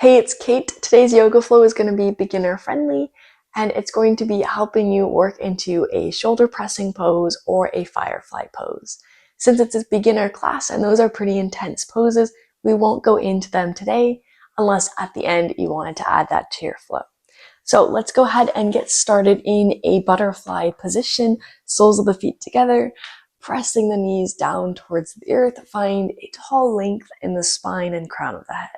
Hey, it's Kate. Today's yoga flow is going to be beginner friendly and it's going to be helping you work into a shoulder pressing pose or a firefly pose. Since it's a beginner class and those are pretty intense poses, we won't go into them today unless at the end you wanted to add that to your flow. So let's go ahead and get started in a butterfly position, soles of the feet together, pressing the knees down towards the earth. Find a tall length in the spine and crown of the head.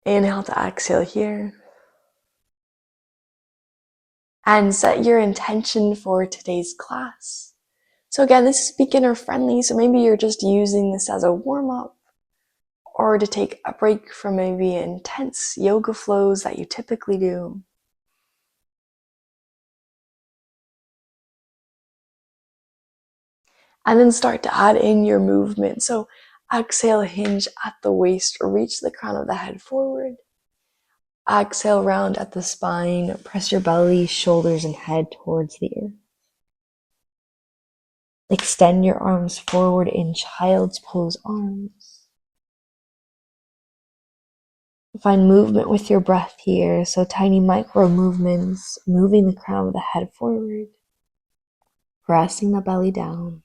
Inhale to exhale here. And set your intention for today's class. So again, this is beginner friendly, so maybe you're just using this as a warm-up or to take a break from maybe intense yoga flows that you typically do. And then start to add in your movement. So exhale, hinge at the waist, reach the crown of the head forward. Exhale, round at the spine, press your belly, shoulders, and head towards the earth. Extend your arms forward in child's pose arms. Find movement with your breath here, so tiny micro movements, moving the crown of the head forward, pressing the belly down.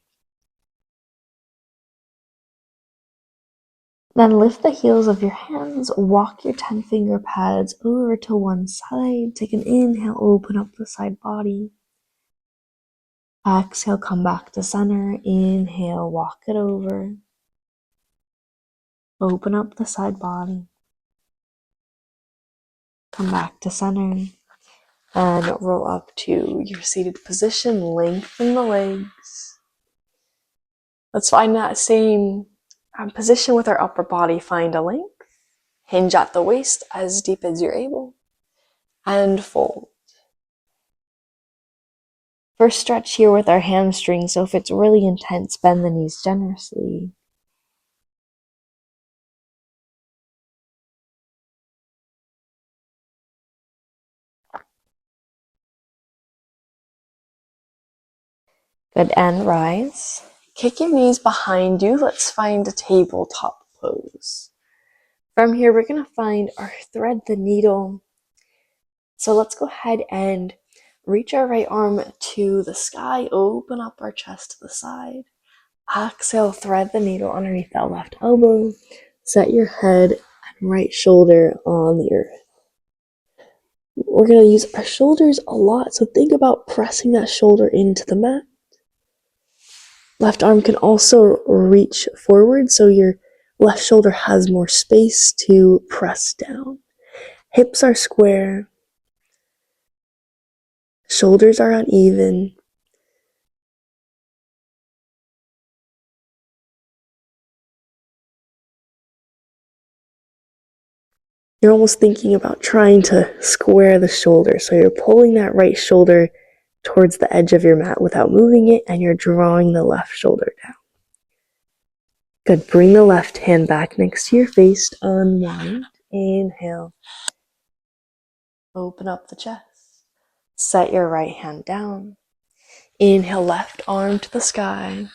Then lift the heels of your hands, walk your 10-finger pads over to one side. Take an inhale, open up the side body. Exhale, come back to center. Inhale, walk it over. Open up the side body. Come back to center. And roll up to your seated position. Lengthen the legs. Let's find that same position with our upper body. Find a length. Hinge at the waist as deep as you're able. And fold. First stretch here with our hamstrings, so if it's really intense, bend the knees generously. Good, and rise. Kick your knees behind you. Let's find a tabletop pose. From here, we're going to find our thread the needle. So let's go ahead and reach our right arm to the sky. Open up our chest to the side. Exhale, thread the needle underneath that left elbow. Set your head and right shoulder on the earth. We're going to use our shoulders a lot, so think about pressing that shoulder into the mat. Left arm can also reach forward, so your left shoulder has more space to press down. Hips are square. Shoulders are uneven. You're almost thinking about trying to square the shoulder, so you're pulling that right shoulder towards the edge of your mat without moving it, and you're drawing the left shoulder down. Good. Bring the left hand back next to your face. Unwind. Inhale. Open up the chest. Set your right hand down. Inhale, left arm to the sky.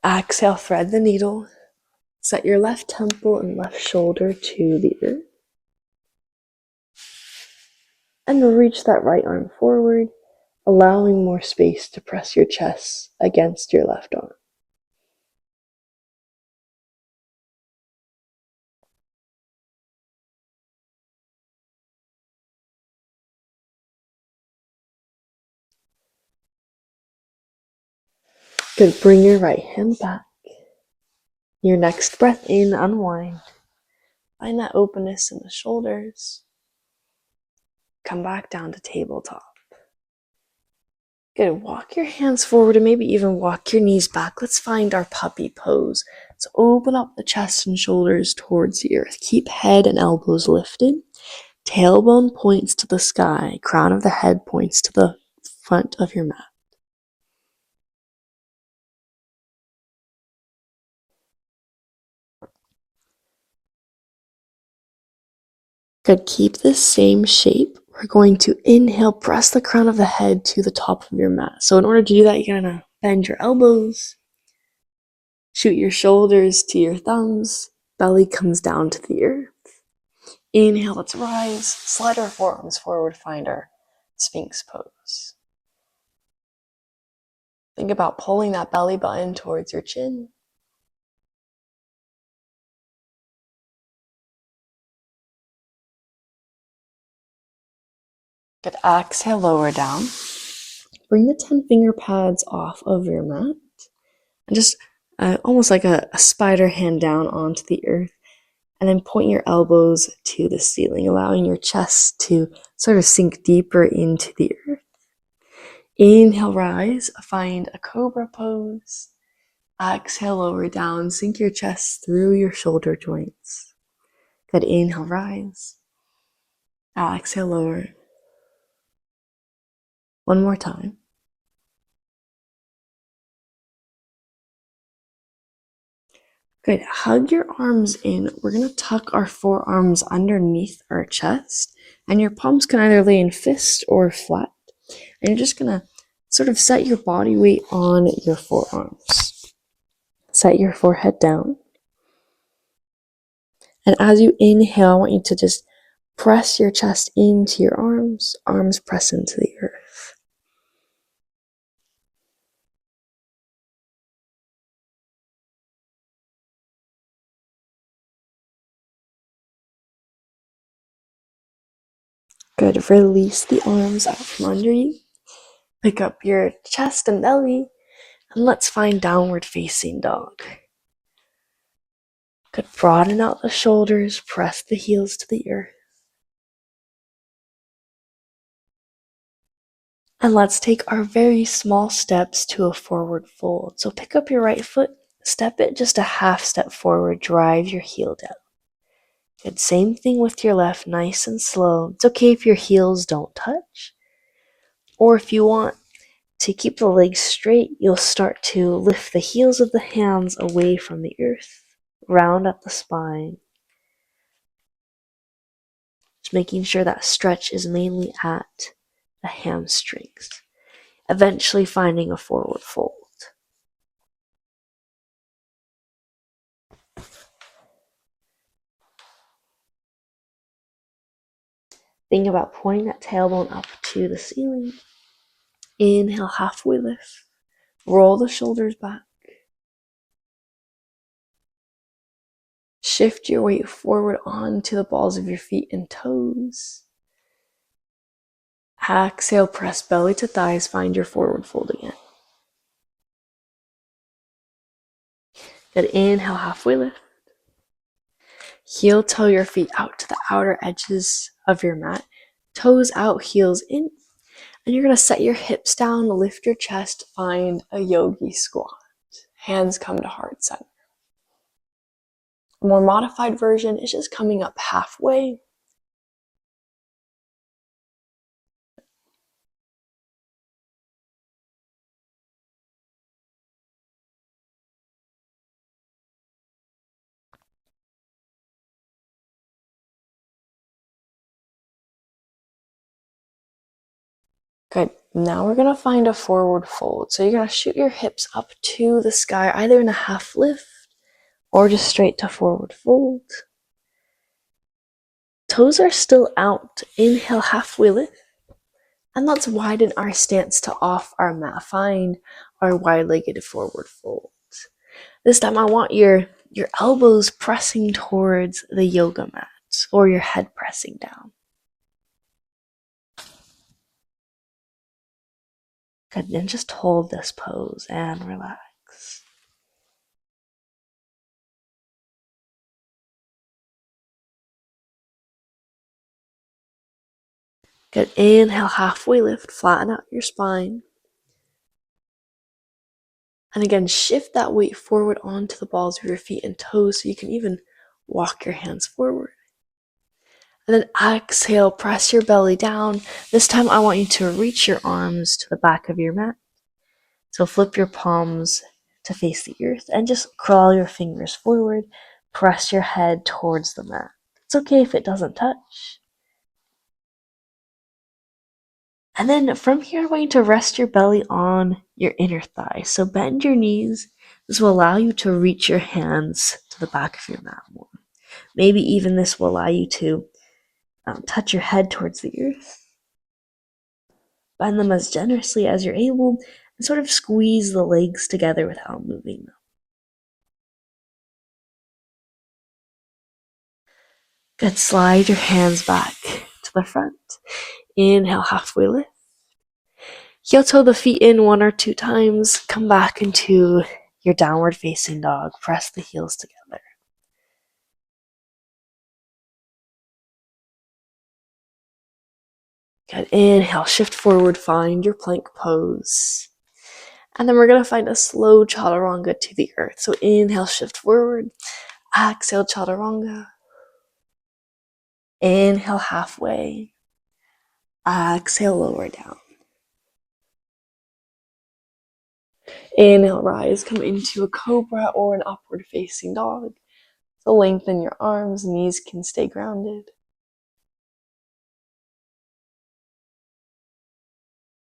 Exhale, thread the needle. Set your left temple and left shoulder to the earth. And reach that right arm forward, allowing more space to press your chest against your left arm. Good. Bring your right hand back. Your next breath in, unwind. Find that openness in the shoulders. Come back down to tabletop. Good. Walk your hands forward and maybe even walk your knees back. Let's find our puppy pose. So open up the chest and shoulders towards the earth. Keep head and elbows lifted. Tailbone points to the sky. Crown of the head points to the front of your mat. Good. Keep the same shape. We're going to inhale, press the crown of the head to the top of your mat. So in order to do that, you're going to bend your elbows. Shoot your shoulders to your thumbs. Belly comes down to the earth. Inhale, let's rise. Slide our forearms forward, find our Sphinx pose. Think about pulling that belly button towards your chin. Good. Exhale, lower down. Bring the 10 finger pads off of your mat. And just almost like a spider hand down onto the earth. And then point your elbows to the ceiling, allowing your chest to sort of sink deeper into the earth. Inhale, rise. Find a cobra pose. Exhale, lower down. Sink your chest through your shoulder joints. Good. Inhale, rise. Exhale, lower. One more time. Good. Hug your arms in. We're going to tuck our forearms underneath our chest, and your palms can either lay in fist or flat. And you're just going to sort of set your body weight on your forearms. Set your forehead down. And as you inhale, I want you to just press your chest into your arms. Arms press into the earth. Good. Release the arms out from under you. Pick up your chest and belly. And let's find downward facing dog. Good. Broaden out the shoulders. Press the heels to the earth. And let's take our very small steps to a forward fold. So pick up your right foot. Step it just a half step forward. Drive your heel down. Good. Same thing with your left, nice and slow. It's okay if your heels don't touch. Or if you want to keep the legs straight, you'll start to lift the heels of the hands away from the earth. Round up the spine. Just making sure that stretch is mainly at the hamstrings. Eventually finding a forward fold. Think about pointing that tailbone up to the ceiling. Inhale, halfway lift. Roll the shoulders back. Shift your weight forward onto the balls of your feet and toes. Exhale, press belly to thighs. Find your forward fold again. Good. Inhale, halfway lift. Heel toe your feet out to the outer edges of your mat. Toes out, heels in. And you're going to set your hips down, lift your chest, find a yogi squat. Hands come to heart center. A more modified version is just coming up halfway. Good. Now we're going to find a forward fold. So you're going to shoot your hips up to the sky, either in a half lift or just straight to forward fold. Toes are still out. Inhale, halfway lift. And let's widen our stance to off our mat. Find our wide-legged forward fold. This time I want your elbows pressing towards the yoga mat or your head pressing down. Good. Then just hold this pose and relax. Good. Inhale, halfway lift. Flatten out your spine. And again, shift that weight forward onto the balls of your feet and toes so you can even walk your hands forward. And then exhale, press your belly down. This time I want you to reach your arms to the back of your mat. So flip your palms to face the earth and just crawl your fingers forward. Press your head towards the mat. It's okay if it doesn't touch. And then from here, I want you to rest your belly on your inner thigh. So bend your knees, This will allow you to reach your hands to the back of your mat more. Maybe even this will allow you to touch your head towards the earth. Bend them as generously as you're able and sort of squeeze the legs together without moving them. Good. Slide your hands back to the front. Inhale, halfway lift. Heel toe the feet in 1 or 2 times. Come back into your downward facing dog. Press the heels together. Good. Inhale, shift forward, find your plank pose. And then we're going to find a slow chaturanga to the earth. So inhale, shift forward. Exhale, chaturanga. Inhale, halfway. Exhale, lower down. Inhale, rise, come into a cobra or an upward facing dog. So lengthen your arms, knees can stay grounded.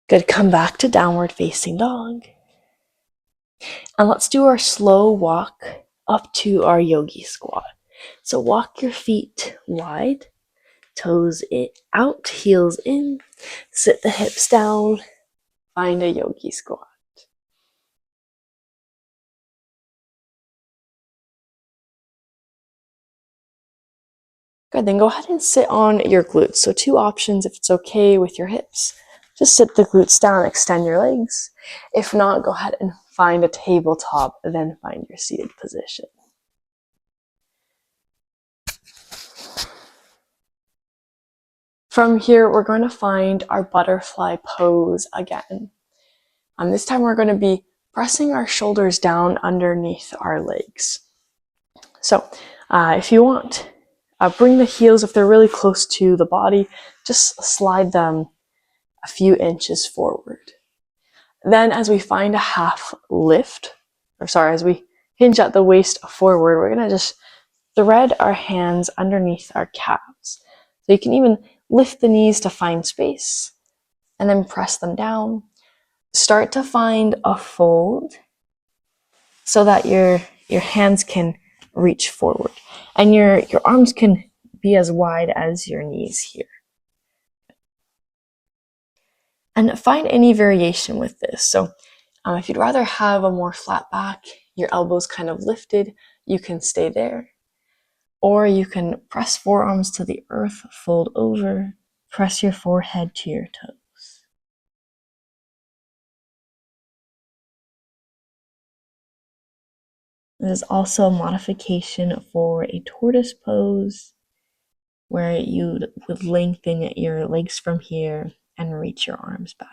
Good, come back to downward facing dog. And let's do our slow walk up to our yogi squat. So walk your feet wide, toes out, heels in, sit the hips down, find a yogi squat. Good, then go ahead and sit on your glutes. So 2 options if it's okay with your hips. Just sit the glutes down, extend your legs. If not, go ahead and find a tabletop, then find your seated position. From here, we're going to find our butterfly pose again. This time we're going to be pressing our shoulders down underneath our legs. So if you want, bring the heels, if they're really close to the body, just slide them a few inches forward. Then as we find a half lift, as we hinge at the waist forward, we're going to just thread our hands underneath our calves. So you can even lift the knees to find space and then press them down. Start to find a fold so that your hands can reach forward and your arms can be as wide as your knees here. And find any variation with this. So if you'd rather have a more flat back, your elbows kind of lifted, you can stay there. Or you can press forearms to the earth, fold over, press your forehead to your toes. There's also a modification for a tortoise pose where you would lengthen your legs from here and reach your arms back.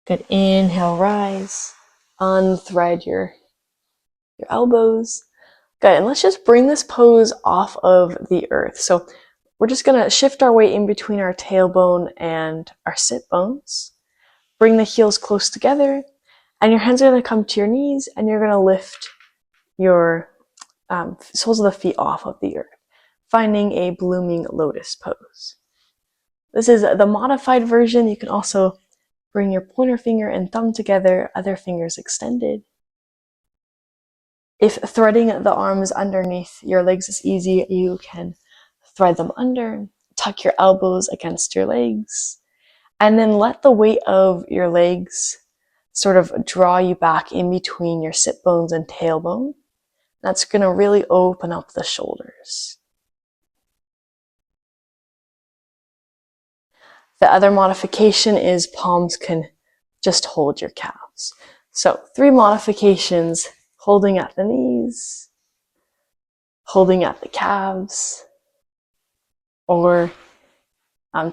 Good. Inhale, rise. Unthread your elbows. Good. And let's just bring this pose off of the earth. So we're just going to shift our weight in between our tailbone and our sit bones. Bring the heels close together, and your hands are going to come to your knees, and you're going to lift your soles of the feet off of the earth, finding a blooming lotus pose. This is the modified version. You can also bring your pointer finger and thumb together, other fingers extended. If threading the arms underneath your legs is easy, you can thread them under, tuck your elbows against your legs, and then let the weight of your legs sort of draw you back in between your sit bones and tailbone. That's going to really open up the shoulders. The other modification is palms can just hold your calves. So 3 modifications: holding at the knees, holding at the calves, or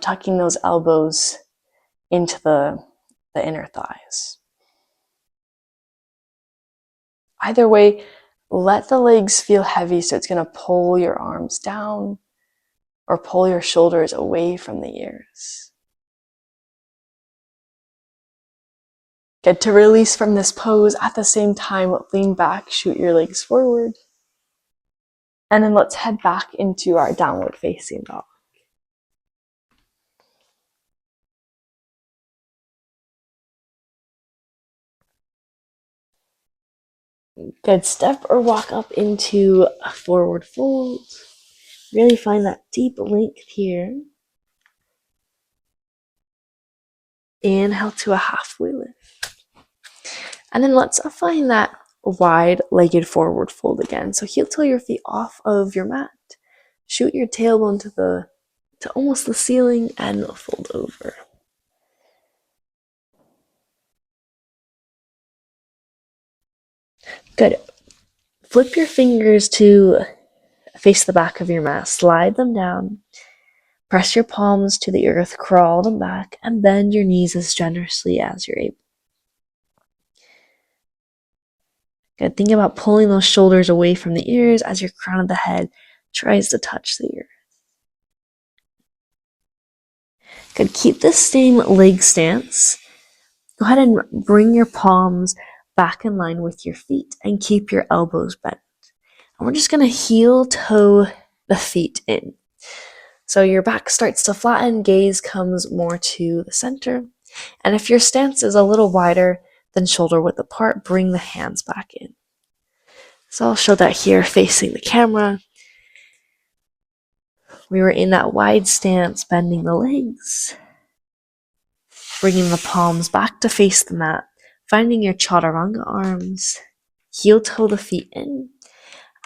tucking those elbows into the inner thighs. Either way, let the legs feel heavy, so it's going to pull your arms down or pull your shoulders away from the ears. Good. To release from this pose, at the same time, lean back, shoot your legs forward. And then let's head back into our downward facing dog. Good. Step or walk up into a forward fold. Really find that deep length here. Inhale to a halfway lift. And then let's find that wide-legged forward fold again. So heel toe your feet off of your mat. Shoot your tailbone to almost the ceiling and fold over. Good. Flip your fingers to face the back of your mat. Slide them down. Press your palms to the earth, crawl them back, and bend your knees as generously as you're able. Good. Think about pulling those shoulders away from the ears as your crown of the head tries to touch the earth. Good. Keep the same leg stance. Go ahead and bring your palms back in line with your feet and keep your elbows bent. And we're just going to heel toe the feet in. So your back starts to flatten, gaze comes more to the center. And if your stance is a little wider than shoulder width apart, bring the hands back in. So I'll show that here facing the camera. We were in that wide stance, bending the legs, bringing the palms back to face the mat, finding your chaturanga arms, heel toe the feet in,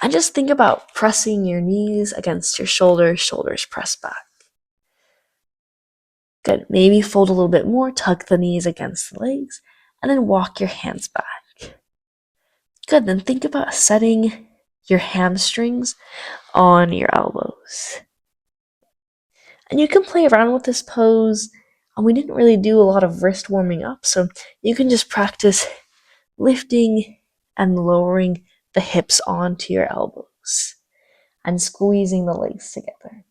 and just think about pressing your knees against your shoulders, shoulders press back. Good. Maybe fold a little bit more, tuck the knees against the legs, and then walk your hands back. Good. Then think about setting your hamstrings on your elbows. And you can play around with this pose. We didn't really do a lot of wrist warming up, so you can just practice lifting and lowering the hips onto your elbows and squeezing the legs together.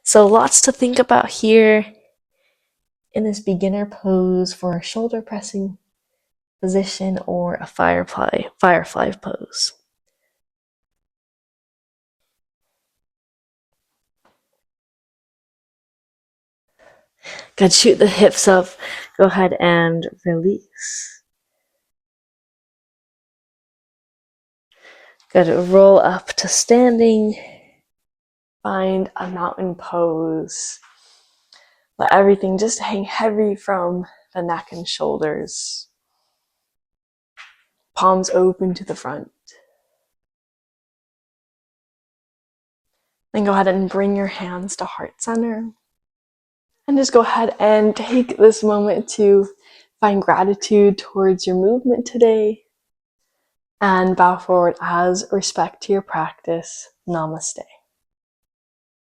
So lots to think about here in this beginner pose for a shoulder pressing position or a firefly pose. Good. Shoot the hips up. Go ahead and release. Good. Roll up to standing. Find a mountain pose. Let everything just hang heavy from the neck and shoulders. Palms open to the front. Then go ahead and bring your hands to heart center. And just go ahead and take this moment to find gratitude towards your movement today. And bow forward as respect to your practice. Namaste.